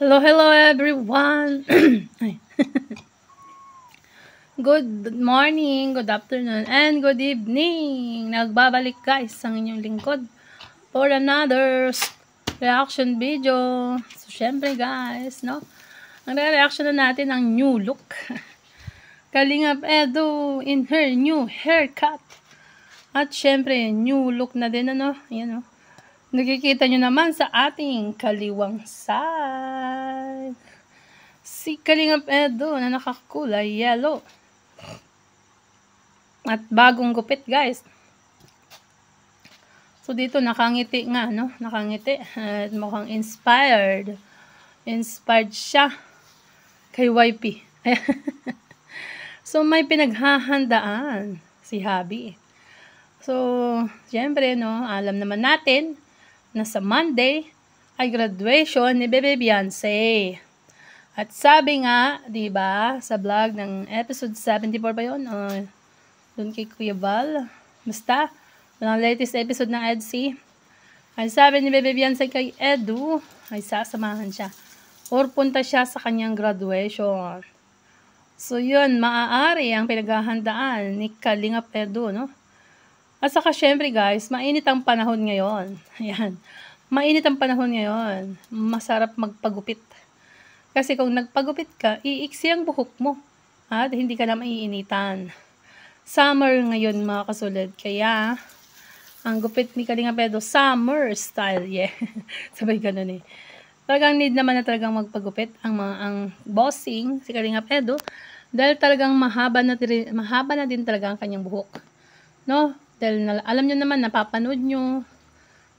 Hello, hello everyone. Ay. Good morning, good afternoon, and good evening. Nagbabalik guys ang inyong lingkod for another reaction video. So, syempre guys, no? Ang reaction na natin ang new look. Kalingap Edu in her new haircut. At syempre, new look na din, ano? Ayan, no? Nakikita nyo naman sa ating kaliwang side. Si Kalingap Edu na nakakulay yellow. At bagong gupit guys. So dito nakangiti nga, no? Nakangiti. At mukhang inspired. Inspired siya kay YP. So may pinaghahandaan si Habi. So, syempre, no? Alam naman natin na sa Monday ay graduation ni Bebe Beyonce. At sabi nga, 'di ba, sa vlog ng episode 74 ba 'yon? Doon kay Kuya Val. Basta, walang latest episode ng EDC. Ay sabi ni Bebe Beyonce kay Edu, ay sasamahan siya. Or punta siya sa kanyang graduation. So, yun, maaari ang pinaghahandaan ni Kalingap Edu, no? At saka, syempre guys, mainit ang panahon ngayon. Ayan. Mainit ang panahon ngayon. Masarap magpagupit. Kasi kung nagpagupit ka, iiksi ang buhok mo. At hindi ka na maiinitan. Summer ngayon mga kasulid. Kaya, ang gupit ni Kalingap Edu, summer style. Yeah. Sabay ganun eh. Talagang need naman na talagang magpagupit ang bossing, si Kalingap Edu. Dahil talagang mahaba na din talaga ang kanyang buhok. No? Dahil alam nyo naman, napapanood nyo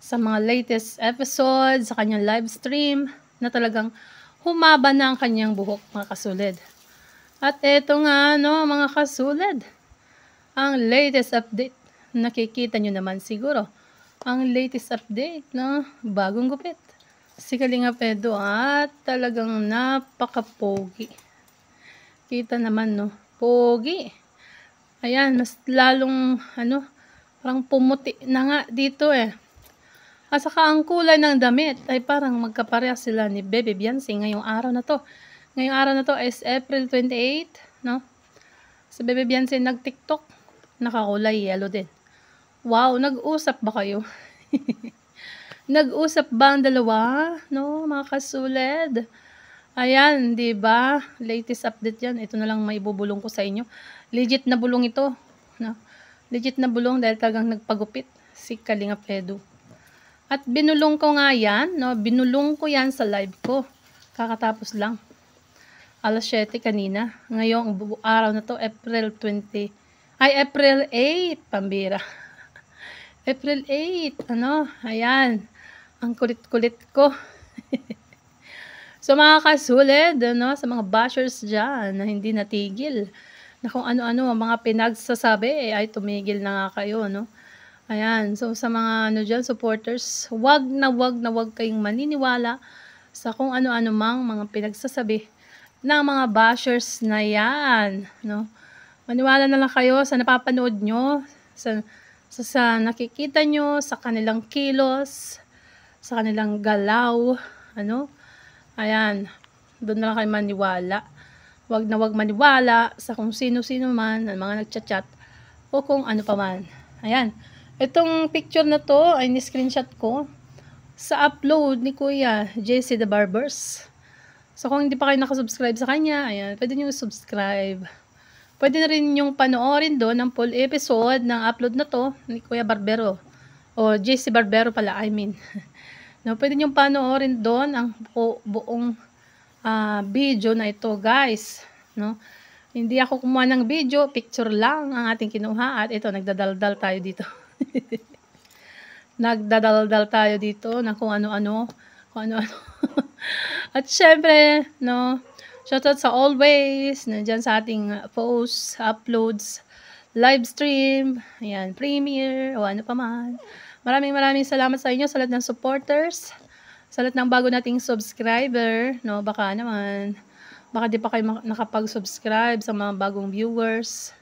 sa mga latest episodes, sa kanyang live stream, na talagang humaba na ang kanyang buhok, mga kasulid. At eto nga, no, mga kasulid, ang latest update, nakikita nyo naman siguro, ang latest update, no, bagong gupit. Si Kalingap Edu, at talagang napaka-pogi. Kita naman, no, pogi. Ayan, mas lalong, parang pumuti na nga dito eh. At saka ang kulay ng damit ay parang magkaparehas sila ni Bebe Beyonce ngayong araw na to. Ngayong araw na to is April 28, no? Si Bebe Beyonce nag-TikTok, nakakulay yellow din. Wow, nag-usap ba kayo? Nag-usap ba ang dalawa, no, mga kasuled? Ayan, 'di ba? Latest update 'yan. Ito na lang may bubulong ko sa inyo. Legit na bulong ito, no? Legit na bulong dahil talagang nagpagupit si Kalingap Edu. At binulong ko nga 'yan, no? Binulong ko 'yan sa live ko. Kakatapos lang. Alas 7 kanina. Ngayong araw na to, April 8, pambira. April 8, ayan. Ang kulit-kulit ko. So mga kasulid, sa mga bashers dyan na hindi natigil, na kung ano-ano ang mga pinagsasabi, ay tumigil na nga kayo, no? Ayan, so sa mga dyan, supporters, wag kayong maniniwala sa kung ano-ano mang mga pinagsasabi ng mga bashers na yan, no? Maniwala na lang kayo sa napapanood nyo, sa nakikita nyo, sa kanilang kilos, sa kanilang galaw, ayan, doon na lang kayo maniwala. Wag maniwala sa kung sino-sino man, ang mga nagchat-chat, o kung ano pa man. Ayan, itong picture na to ay ni-screenshot ko sa upload ni Kuya JC The Barbers. So kung hindi pa kayo nakasubscribe sa kanya, ayan, pwede nyo subscribe. Pwede na rin yung panoorin doon ang full episode ng upload na to ni Kuya Barbero. O JC Barbero pala, I mean. No, pwede nyo panoorin doon ang buong video na ito, guys. No? Hindi ako kumuha ng video, picture lang ang ating kinuha. At ito, nagdadaldal tayo dito. Nagdadaldal tayo dito na kung ano-ano. At syempre, no, shoutout sa always, nandyan sa ating posts, uploads, live stream, ayan, premiere, o ano pa man. Maraming salamat sa inyo, sa lahat ng supporters, sa lahat ng bago nating subscriber, no, baka di pa kayo nakapag-subscribe sa mga bagong viewers.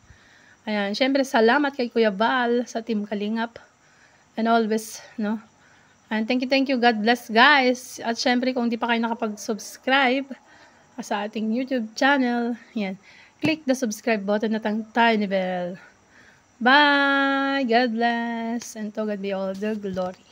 Ayan, syempre salamat kay Kuya Val sa Team Kalingap, and always, no, And thank you. God bless, guys. At syempre, kung di pa kayo nakapag-subscribe sa ating YouTube channel, yan, click the subscribe button at ang tiny bell. Bye! God bless, and to God be all the glory.